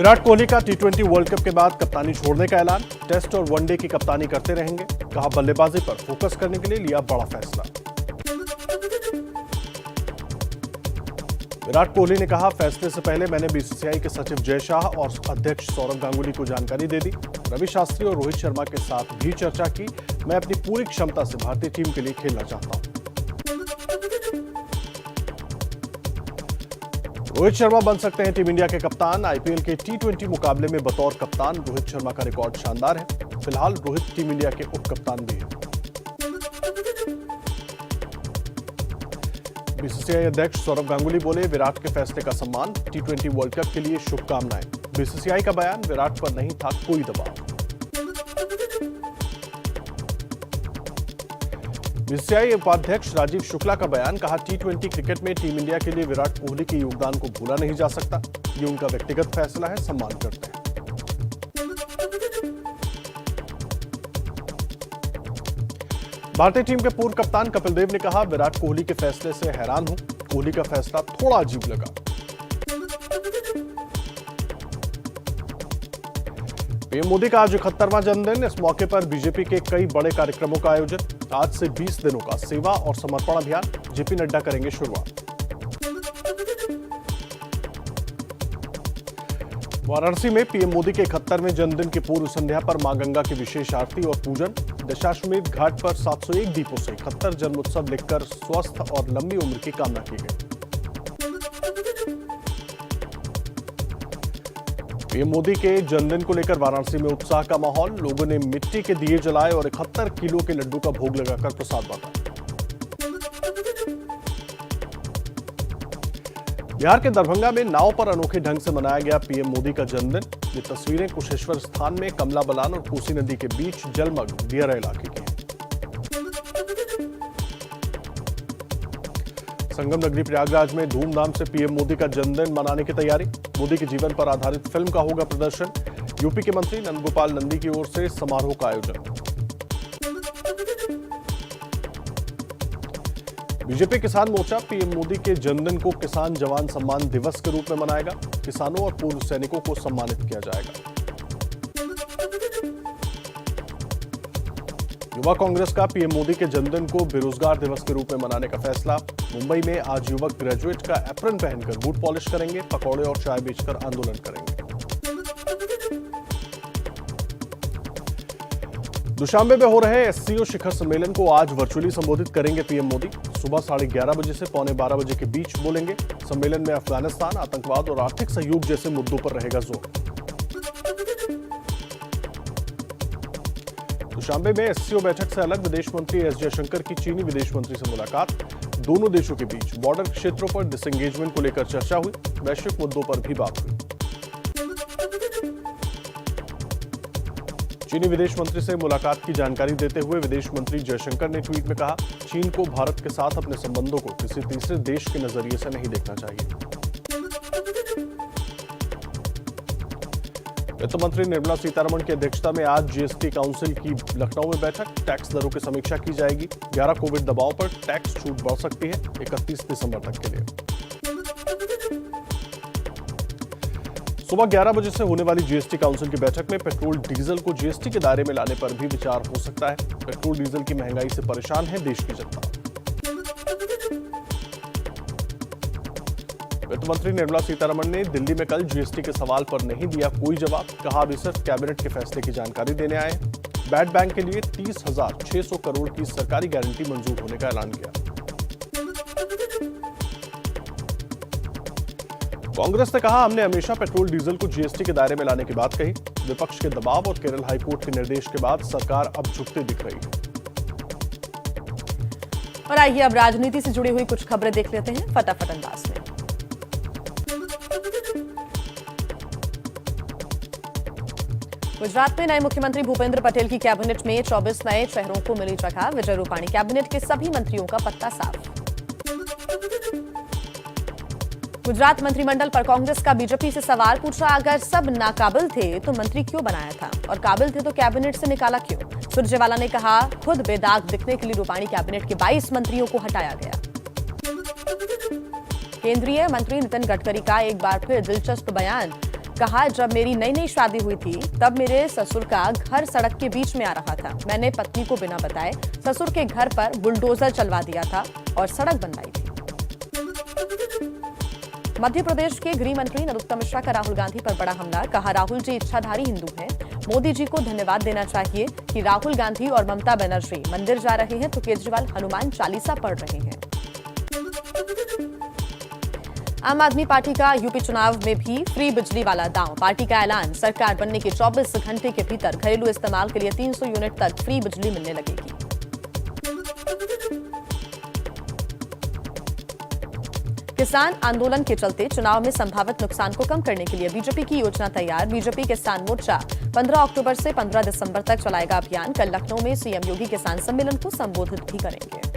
विराट कोहली का टी20 world cup के बाद कप्तानी छोड़ने का ऐलान। टेस्ट और वनडे की कप्तानी करते रहेंगे। कहा बल्लेबाजी पर फोकस करने के लिए लिया बड़ा फैसला। विराट कोहली ने कहा, फैसले से पहले मैंने बीसीसीआई के सचिव जय शाह और अध्यक्ष सौरव गांगुली को जानकारी दे दी। रवि शास्त्री और रोहित शर्मा के साथ भी चर्चा की। मैं अपनी पूरी क्षमता से भारतीय टीम के लिए खेलना चाहता हूं। रोहित शर्मा बन सकते हैं टीम इंडिया के कप्तान। आईपीएल के टी20 मुकाबले में बतौर कप्तान रोहित शर्मा का रिकॉर्ड शानदार है। फिलहाल रोहित टीम इंडिया के उप कप्तान भी हैं। बीसीसीआई अध्यक्ष सौरव गांगुली बोले, विराट के फैसले का सम्मान। टी20 वर्ल्ड कप के लिए शुभकामनाएं। बीसीसीआई का बयान, विराट पर नहीं था कोई दबाव। बीसीसीआई उपाध्यक्ष राजीव शुक्ला का बयान, कहा टी20 क्रिकेट में टीम इंडिया के लिए विराट कोहली के योगदान को भूला नहीं जा सकता। ये उनका व्यक्तिगत फैसला है, सम्मान करते हैं। भारतीय टीम के पूर्व कप्तान कपिल देव ने कहा, विराट कोहली के फैसले से हैरान हूं। कोहली का फैसला थोड़ा अजीब लगा। पीएम मोदी का आज 71वां जन्मदिन। इस मौके पर बीजेपी के कई बड़े कार्यक्रमों का आयोजन। आज से 20 दिनों का सेवा और समर्पण अभियान। जेपी नड्डा करेंगे शुरुआत। वाराणसी में पीएम मोदी के 71वें जन्मदिन की पूर्व संध्या पर मां गंगा की विशेष आरती और पूजन। दशाश्वमेध घाट पर 701 दीपों से 71 जन्मोत्सव लिखकर स्वस्थ और लंबी उम्र की कामना की गई। पीएम मोदी के जन्मदिन को लेकर वाराणसी में उत्साह का माहौल। लोगों ने मिट्टी के दिए जलाए और 71 किलो के लड्डू का भोग लगाकर प्रसाद बांटा। बिहार के दरभंगा में नाव पर अनोखे ढंग से मनाया गया पीएम मोदी का जन्मदिन। ये तस्वीरें कुशेश्वर स्थान में कमला बलान और कोसी नदी के बीच जलमग्न दियारा इलाके की हैं। संगम नगरी प्रयागराज में धूमधाम से पीएम मोदी का जन्मदिन मनाने की तैयारी। मोदी के जीवन पर आधारित फिल्म का होगा प्रदर्शन। यूपी के मंत्री नंदगोपाल नंदी की ओर से समारोह का आयोजन। बीजेपी किसान मोर्चा पीएम मोदी के जन्मदिन को किसान जवान सम्मान दिवस के रूप में मनाएगा। किसानों और पूर्व सैनिकों को सम्मानित किया जाएगा। युवा कांग्रेस का पीएम मोदी के जन्मदिन को बेरोजगार दिवस के रूप में मनाने का फैसला। मुंबई में आज युवक ग्रेजुएट का एप्रन पहनकर बूट पॉलिश करेंगे, पकौड़े और चाय बेचकर आंदोलन करेंगे। दुशांबे में हो रहे एससीओ शिखर सम्मेलन को आज वर्चुअली संबोधित करेंगे पीएम मोदी। सुबह 11:30 बजे से 11:45 बजे के बीच बोलेंगे। सम्मेलन में अफगानिस्तान, आतंकवाद और आर्थिक सहयोग जैसे मुद्दों पर रहेगा जोर। दुशांबे में एससीओ बैठक से अलग विदेश मंत्री एस जयशंकर की चीनी विदेश मंत्री से मुलाकात। दोनों देशों के बीच बॉर्डर क्षेत्रों पर डिसएंगेजमेंट को लेकर चर्चा हुई। वैश्विक मुद्दों पर भी बात हुई। चीनी विदेश मंत्री से मुलाकात की जानकारी देते हुए विदेश मंत्री जयशंकर ने ट्वीट में कहा, चीन को भारत के साथ अपने संबंधों को किसी तीसरे देश के नजरिए से नहीं देखना चाहिए। वित्त मंत्री निर्मला सीतारमण की अध्यक्षता में आज जीएसटी काउंसिल की लखनऊ में बैठक। टैक्स दरों की समीक्षा की जाएगी। 11 कोविड दबाव पर टैक्स छूट बढ़ सकती है 31 दिसंबर तक के लिए। सुबह 11 बजे से होने वाली जीएसटी काउंसिल की बैठक में पेट्रोल डीजल को जीएसटी के दायरे में लाने पर भी विचार हो सकता है। पेट्रोल डीजल की महंगाई से परेशान है देश की जनता। वित्त मंत्री निर्मला सीतारमण ने दिल्ली में कल जीएसटी के सवाल पर नहीं दिया कोई जवाब। कहा, अभी सिर्फ कैबिनेट के फैसले की जानकारी देने आए। बैड बैंक के लिए 30,600 करोड़ की सरकारी गारंटी मंजूर होने का ऐलान किया। कांग्रेस ने कहा, हमने हमेशा पेट्रोल डीजल को जीएसटी के दायरे में लाने की बात कही। विपक्ष के दबाव और केरल हाईकोर्ट के निर्देश के बाद सरकार अब झुकते दिख रही है। और आइए अब राजनीति से जुड़ी हुई कुछ खबरें देख लेते हैं फटाफट अंदाज में। गुजरात में नए मुख्यमंत्री भूपेंद्र पटेल की कैबिनेट में 24 नए चेहरों को मिली जगह। विजय रूपाणी कैबिनेट के सभी मंत्रियों का पत्ता साफ। गुजरात मंत्रिमंडल पर कांग्रेस का बीजेपी से सवाल पूछा, अगर सब नाकाबिल थे तो मंत्री क्यों बनाया था और काबिल थे तो कैबिनेट से निकाला क्यों? सुरजेवाला ने कहा, खुद बेदाग दिखने के लिए रूपाणी कैबिनेट के 22 मंत्रियों को हटाया गया। केंद्रीय मंत्री नितिन गडकरी का एक बार फिर दिलचस्प बयान। कहा, जब मेरी नई नई शादी हुई थी तब मेरे ससुर का घर सड़क के बीच में आ रहा था। मैंने पत्नी को बिना बताए ससुर के घर पर बुलडोजर चलवा दिया था और सड़क बनवाई थी। मध्य प्रदेश के गृह मंत्री नरोत्तम मिश्रा का राहुल गांधी पर बड़ा हमला। कहा, राहुल जी इच्छाधारी हिंदू हैं। मोदी जी को धन्यवाद देना चाहिए कि राहुल गांधी और ममता बनर्जी मंदिर जा रहे हैं तो केजरीवाल हनुमान चालीसा पढ़ रहे हैं। आम आदमी पार्टी का यूपी चुनाव में भी फ्री बिजली वाला दांव। पार्टी का ऐलान, सरकार बनने के 24 घंटे के भीतर घरेलू इस्तेमाल के लिए 300 यूनिट तक फ्री बिजली मिलने लगेगी। किसान आंदोलन के चलते चुनाव में संभावित नुकसान को कम करने के लिए बीजेपी की योजना तैयार। बीजेपी किसान मोर्चा 15 अक्टूबर से 15 दिसंबर तक चलाएगा अभियान। कल लखनऊ में सीएम योगी किसान सम्मेलन को संबोधित भी करेंगे।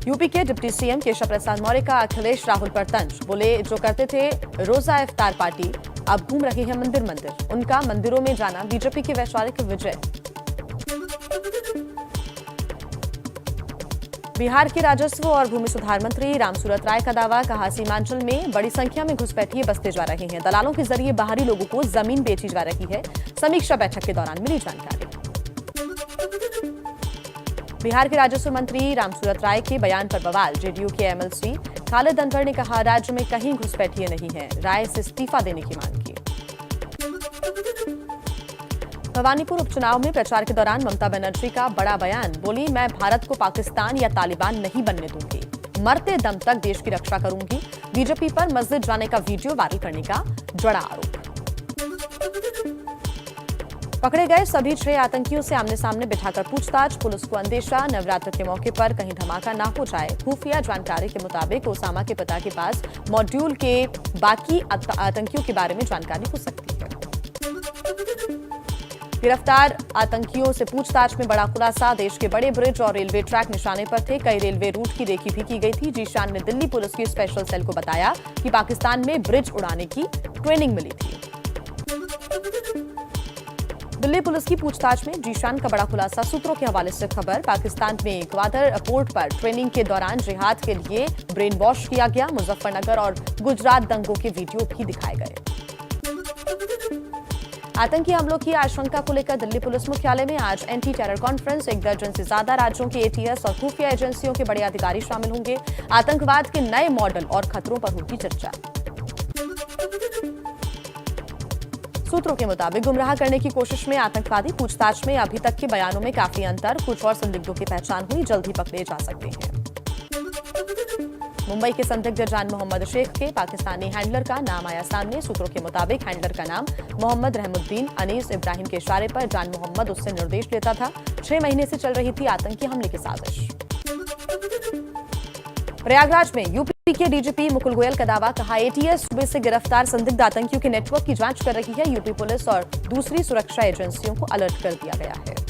यूपी के डिप्टी सीएम केशव प्रसाद मौर्य का अखिलेश राहुल पर तंज। बोले, जो करते थे रोजा इफ्तार पार्टी अब घूम रहे हैं मंदिर मंदिर। उनका मंदिरों में जाना बीजेपी की वैचारिक विजय। बिहार के राजस्व और भूमि सुधार मंत्री रामसूरत राय का दावा। कहा, सीमांचल में बड़ी संख्या में घुसपैठिए बसते जा रहे हैं। दलालों के जरिए बाहरी लोगों को जमीन बेची जा रही है। समीक्षा बैठक के दौरान मिली जानकारी। बिहार के राजस्व मंत्री रामसूरत राय के बयान पर बवाल। जेडीयू के एमएलसी खालिद अनवर ने कहा, राज्य में कहीं घुसपैठिए नहीं है। राय से इस्तीफा देने की मांग की। भवानीपुर उपचुनाव में प्रचार के दौरान ममता बनर्जी का बड़ा बयान। बोली, मैं भारत को पाकिस्तान या तालिबान नहीं बनने दूंगी। मरते दम तक देश की रक्षा करूंगी। बीजेपी पर मस्जिद जाने का वीडियो वायरल करने का जड़ा आरोप। पकड़े गए सभी 6 आतंकियों से आमने सामने बिठाकर पूछताछ। पुलिस को अंदेशा, नवरात्र के मौके पर कहीं धमाका ना हो जाए। खुफिया जानकारी के मुताबिक ओसामा के पिता के पास मॉड्यूल के बाकी आतंकियों के बारे में जानकारी हो सकती है। गिरफ्तार आतंकियों से पूछताछ में बड़ा खुलासा। देश के बड़े ब्रिज और रेलवे ट्रैक निशाने पर थे। कई रेलवे रूट की रेकी भी की गई थी। जीशान ने दिल्ली पुलिस की स्पेशल सेल को बताया कि पाकिस्तान में ब्रिज उड़ाने की ट्रेनिंग मिली थी। दिल्ली पुलिस की पूछताछ में जीशान का बड़ा खुलासा। सूत्रों के हवाले से खबर, पाकिस्तान में ग्वादर पोर्ट पर ट्रेनिंग के दौरान जिहाद के लिए ब्रेन वॉश किया गया। मुजफ्फरनगर और गुजरात दंगों के वीडियो भी दिखाए गए। आतंकी हमलों की आशंका को लेकर दिल्ली पुलिस मुख्यालय में आज एंटी टेरर कॉन्फ्रेंस। 1 दर्जन से ज्यादा राज्यों के एटीएस और खुफिया एजेंसियों के बड़े अधिकारी शामिल होंगे। आतंकवाद के नए मॉडल और खतरों पर होगी चर्चा। सूत्रों के मुताबिक गुमराह करने की कोशिश में आतंकवादी। पूछताछ में अभी तक के बयानों में काफी अंतर। कुछ और संदिग्धों की पहचान हुई, जल्द ही पकड़े जा सकते हैं। मुंबई के संदिग्ध जान मोहम्मद शेख के पाकिस्तानी हैंडलर का नाम आया सामने। सूत्रों के मुताबिक हैंडलर का नाम मोहम्मद रहमुद्दीन। अनीस इब्राहिम के इशारे पर जान मोहम्मद उससे निर्देश लेता था। 6 महीने से चल रही थी आतंकी हमले की साजिश। प्रयागराज में यूपी के डीजीपी मुकुल गोयल का दावा। कहा, एटीएस सूबे से गिरफ्तार संदिग्ध आतंकियों के नेटवर्क की जांच कर रही है। यूपी पुलिस और दूसरी सुरक्षा एजेंसियों को अलर्ट कर दिया गया है।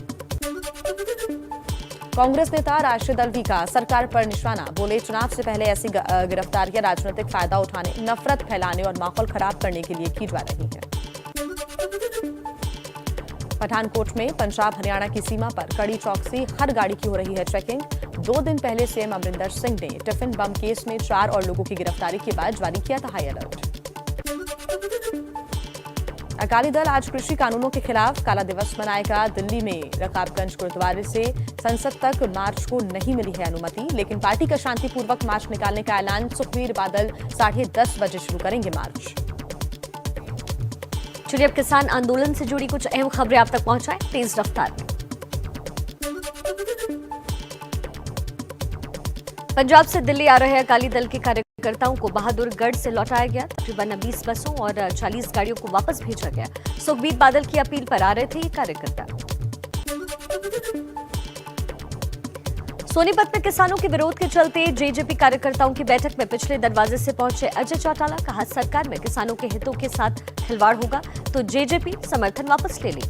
कांग्रेस नेता राशिद अल्वी का सरकार पर निशाना। बोले, चुनाव से पहले ऐसी गिरफ्तारियां राजनीतिक फायदा उठाने, नफरत फैलाने और माहौल खराब करने के लिए की जा रही हैं। पठानकोट में पंजाब हरियाणा की सीमा पर कड़ी चौकसी। हर गाड़ी की हो रही है चेकिंग। 2 दिन पहले सीएम अमरिंदर सिंह ने टिफिन बम केस में 4 और लोगों की गिरफ्तारी के बाद जारी किया था हाई अलर्ट। अकाली दल आज कृषि कानूनों के खिलाफ काला दिवस मनाएगा। दिल्ली में रकाबगंज गुरुद्वारे से संसद तक मार्च को नहीं मिली है अनुमति, लेकिन पार्टी का शांतिपूर्वक मार्च निकालने का ऐलान। सुखबीर बादल 10:30 बजे शुरू करेंगे मार्च। चलिए अब किसान आंदोलन से जुड़ी कुछ अहम खबरें आप तक पहुंचाएं तेज रफ्तार में। पंजाब से दिल्ली आ रहे अकाली दल के कार्यकर्ताओं को बहादुरगढ़ से लौटाया गया। तकरीबन 20 बसों और 40 गाड़ियों को वापस भेजा गया। सुखबीर बादल की अपील पर आ रहे थे ये कार्यकर्ता। सोनीपत में किसानों के विरोध के चलते जेजेपी कार्यकर्ताओं की बैठक में पिछले दरवाजे से पहुंचे अजय चौटाला। कहा, सरकार में किसानों के हितों के साथ खिलवाड़ होगा तो जेजेपी समर्थन वापस ले ली।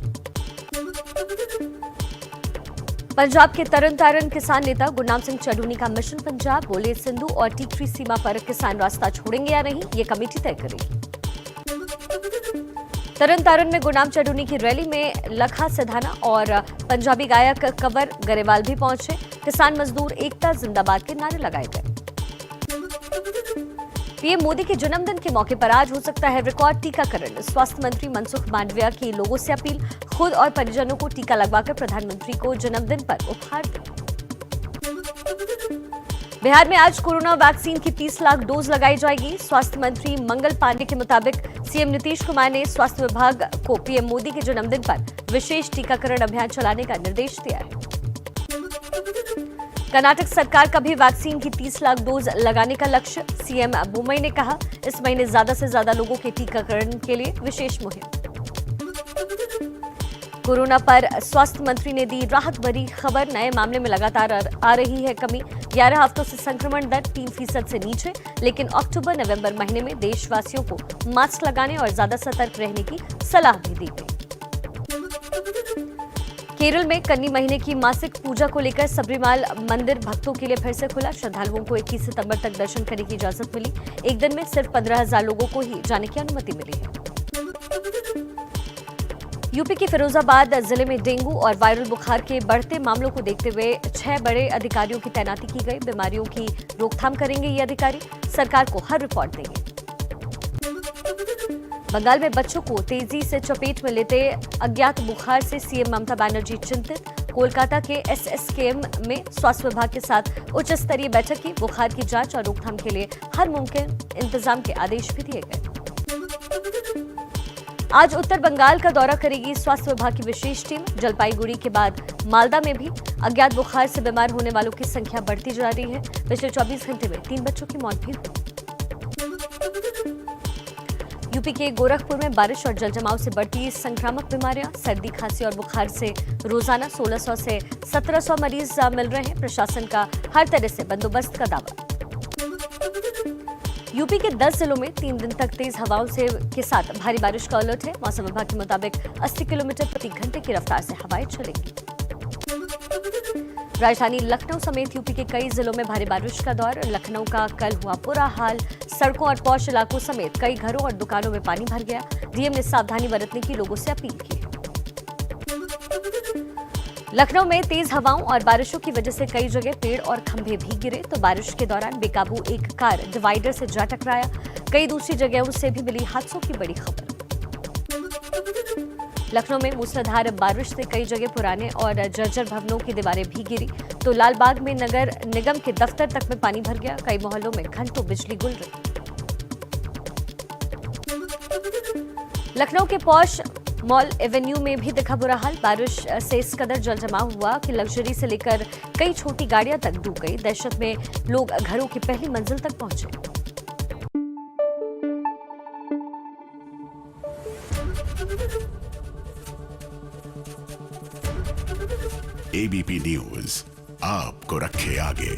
पंजाब के तरन तारण किसान नेता गुरनाम सिंह चढ़ूनी का मिशन पंजाब। बोले, सिंधु और टीकरी सीमा पर किसान रास्ता छोड़ेंगे या नहीं, ये कमेटी तय करेगी। तरन तारण में गुरनाम चढ़ूनी की रैली में लखा सिधाना और पंजाबी गायक कंवर गरेवाल भी पहुंचे। किसान मजदूर एकता जिंदाबाद के नारे लगाए गए। पीएम मोदी के जन्मदिन के मौके पर आज हो सकता है रिकॉर्ड टीकाकरण। स्वास्थ्य मंत्री मनसुख मांडविया की लोगों से अपील, खुद और परिजनों को टीका लगवाकर प्रधानमंत्री को जन्मदिन पर उपहार दें। बिहार में आज कोरोना वैक्सीन की 30 लाख डोज लगाई जाएगी। स्वास्थ्य मंत्री मंगल पांडे के मुताबिक सीएम नीतीश कुमार ने स्वास्थ्य विभाग को पीएम मोदी के जन्मदिन पर विशेष टीकाकरण अभियान चलाने का निर्देश दिया है। कर्नाटक सरकार का भी वैक्सीन की 30 लाख डोज लगाने का लक्ष्य। सीएम बोम्मई ने कहा, इस महीने ज्यादा से ज्यादा लोगों के टीकाकरण के लिए विशेष मुहिम। कोरोना पर स्वास्थ्य मंत्री ने दी राहत भरी खबर। नए मामले में लगातार आ रही है कमी। 11 हफ्तों से संक्रमण दर 3% से नीचे, लेकिन अक्टूबर-नवंबर महीने में देशवासियों को मास्क लगाने और ज्यादा सतर्क रहने की सलाह भी दी गई। केरल में कन्नी महीने की मासिक पूजा को लेकर सबरीमाल मंदिर भक्तों के लिए फिर से खुला। श्रद्धालुओं को 21 सितंबर तक दर्शन करने की इजाजत मिली। एक दिन में सिर्फ 15,000 लोगों को ही जाने की अनुमति मिली है। यूपी के फिरोजाबाद जिले में डेंगू और वायरल बुखार के बढ़ते मामलों को देखते हुए 6 बड़े अधिकारियों की तैनाती की गई। बीमारियों की रोकथाम करेंगे ये अधिकारी, सरकार को हर रिपोर्ट देंगे। बंगाल में बच्चों को तेजी से चपेट में लेते अज्ञात बुखार से सीएम ममता बनर्जी चिंतित। कोलकाता के एसएसकेएम में स्वास्थ्य विभाग के साथ उच्च स्तरीय बैठक की। बुखार की जांच और रोकथाम के लिए हर मुमकिन इंतजाम के आदेश भी दिए गए। आज उत्तर बंगाल का दौरा करेगी स्वास्थ्य विभाग की विशेष टीम। जलपाईगुड़ी के बाद मालदा में भी अज्ञात बुखार से बीमार होने वालों की संख्या बढ़ती जा रही है। पिछले 24 घंटे में 3 बच्चों की मौत भी हुई। यूपी के गोरखपुर में बारिश और जलजमाव से बढ़ती संक्रामक बीमारियां। सर्दी, खांसी और बुखार से रोजाना 1600 से 1700 मरीज मिल रहे हैं। प्रशासन का हर तरह से बंदोबस्त का दावा। यूपी के 10 जिलों में 3 दिन तक तेज हवाओं के साथ भारी बारिश का अलर्ट है। मौसम विभाग के मुताबिक 80 किलोमीटर प्रति घंटे की रफ्तार से हवाएं चलेंगी। राजधानी लखनऊ समेत यूपी के कई जिलों में भारी बारिश का दौर। लखनऊ का कल हुआ बुरा हाल। सड़कों और पौष इलाकों समेत कई घरों और दुकानों में पानी भर गया। डीएम ने सावधानी बरतने की लोगों से अपील की। लखनऊ में तेज हवाओं और बारिशों की वजह से कई जगह पेड़ और खंभे भी गिरे, तो बारिश के दौरान बेकाबू एक कार डिवाइडर से जा टकराया। कई दूसरी जगहों से भी मिली हादसों की बड़ी खबर। लखनऊ में मूसलाधार बारिश से कई जगह पुराने और जर्जर भवनों की दीवारें भी गिरी, तो लालबाग में नगर निगम के दफ्तर तक में पानी भर गया। कई मोहल्लों में घंटों बिजली गुल रही। लखनऊ के पौष मॉल एवेन्यू में भी दिखा बुरा हाल। बारिश से इस कदर जलजमाव हुआ कि लग्जरी से लेकर कई छोटी गाड़ियां तक डूब गई। दहशत में लोग घरों की पहली मंजिल तक पहुंचे। एबीपी न्यूज आपको रखे आगे।